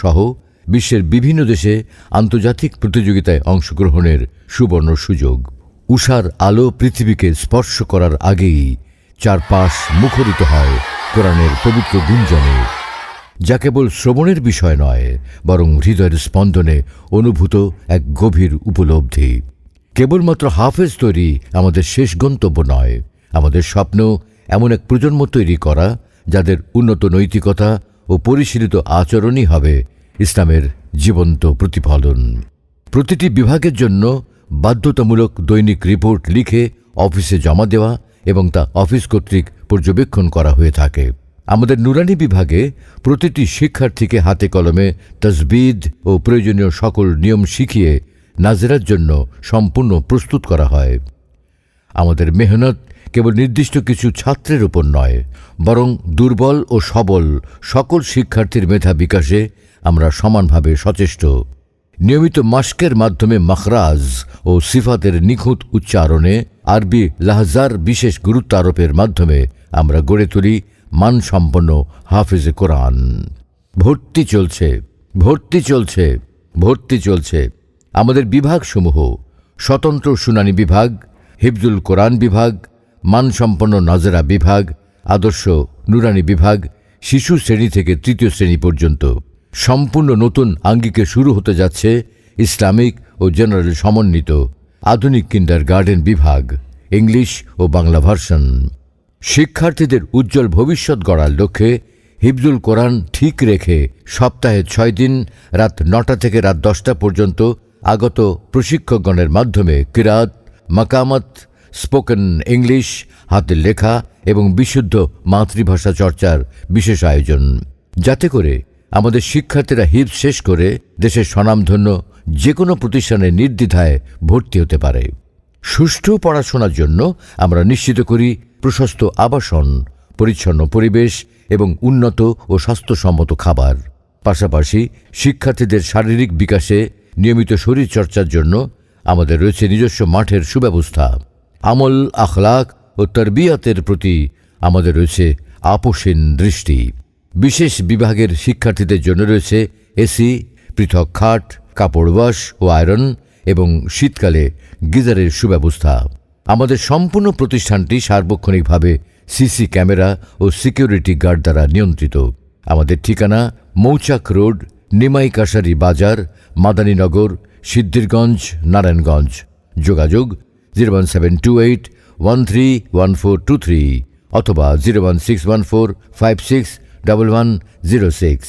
সহ বিশ্বের বিভিন্ন দেশে আন্তর্জাতিক প্রতিযোগিতায় অংশগ্রহণের সুবর্ণ সুযোগ। উষার আলো পৃথিবীকে স্পর্শ করার আগেই চারপাশ মুখরিত হয় কোরআনের পবিত্র গুঞ্জনে, যা কেবল শ্রবণের বিষয় নয়, বরং হৃদয়ের স্পন্দনে অনুভূত এক গভীর উপলব্ধি। কেবলমাত্র হাফেজ তৈরি আমাদের শেষ গন্তব্য নয়, আমাদের স্বপ্ন এমন এক প্রজন্ম তৈরি করা যাদের উন্নত নৈতিকতা ও পরিশীলিত আচরণই হবে ইসলামের জীবন্ত প্রতিফলন। প্রতিটি বিভাগের জন্য বাধ্যতামূলক দৈনিক রিপোর্ট লিখে অফিসে জমা দেওয়া এবং তা অফিস কর্তৃক পর্যবেক্ষণ করা হয়ে থাকে। আমাদের নুরানি বিভাগে প্রতিটি শিক্ষার্থীকে হাতে কলমে তাজবিদ ও প্রয়োজনীয় সকল নিয়ম শিখিয়ে নাজেরার জন্য সম্পূর্ণ প্রস্তুত করা হয়। আমাদের মেহনত কেবল নির্দিষ্ট কিছু ছাত্রের উপর নয়, বরং দুর্বল ও সবল সকল শিক্ষার্থীর মেধা বিকাশে আমরা সমানভাবে সচেষ্ট। নিয়মিত মাস্কের মাধ্যমে মাখরাজ ও সিফাতের নিখুঁত উচ্চারণে আরবি লাহজার বিশেষ গুরুত্ব আরোপের মাধ্যমে আমরা গড়ে তুলি মানসম্পন্ন হাফেজে কোরআন। ভর্তি চলছে, ভর্তি চলছে, ভর্তি চলছে। আমাদের বিভাগসমূহ: স্বতন্ত্র শুনানি বিভাগ, হিফজুল কোরআন বিভাগ, মানসম্পন্ন নাজেরা বিভাগ, আদর্শ নুরানি বিভাগ, শিশু শ্রেণী থেকে তৃতীয় শ্রেণী পর্যন্ত। সম্পূর্ণ নতুন আঙ্গিকে শুরু হতে যাচ্ছে ইসলামিক ও জেনারেল সমন্বিত আধুনিক কিন্ডারগার্টেন বিভাগ, ইংলিশ ও বাংলা ভার্সন। শিক্ষার্থীদের উজ্জ্বল ভবিষ্যৎ গড়ার লক্ষ্যে হিফজুল কোরআন ঠিক রেখে সপ্তাহে 6 দিন রাত 9টা থেকে রাত 10টা পর্যন্ত আগত প্রশিক্ষকগণের মাধ্যমে কিরাত, মাকামাত, স্পোকেন ইংলিশ, হাতের লেখা এবং বিশুদ্ধ মাতৃভাষা চর্চার বিশেষ আয়োজন, যাতে করে আমাদের শিক্ষার্থীরা হিফজ শেষ করে দেশের স্বনামধন্য যে কোনো প্রতিষ্ঠানে নির্দ্বিধায় ভর্তি হতে পারে। সুষ্ঠু পড়াশোনার জন্য আমরা নিশ্চিত করি প্রশস্ত আবাসন, পরিচ্ছন্ন পরিবেশ এবং উন্নত ও স্বাস্থ্যসম্মত খাবার। পাশাপাশি শিক্ষার্থীদের শারীরিক বিকাশে নিয়মিত শরীরচর্চার জন্য আমাদের রয়েছে নিজস্ব মাঠের সুব্যবস্থা। আমল, আখলাক ও তরবিয়াতের প্রতি আমাদের রয়েছে আপোষহীন দৃষ্টি। বিশেষ বিভাগের শিক্ষার্থীদের জন্য রয়েছে এসি, পৃথক খাট, কাপড় ওয়াশ ও আয়রন এবং শীতকালে গিজারের সুব্যবস্থা। আমাদের সম্পূর্ণ প্রতিষ্ঠানটি সার্বক্ষণিকভাবে সিসি ক্যামেরা ও সিকিউরিটি গার্ড দ্বারা নিয়ন্ত্রিত। আমাদের ঠিকানা: মৌচাক রোড, নিমাই কাশারি বাজার, মাদানীনগর, সিদ্ধিরগঞ্জ, নারায়ণগঞ্জ। যোগাযোগ 01728131423 অথবা 01614561106।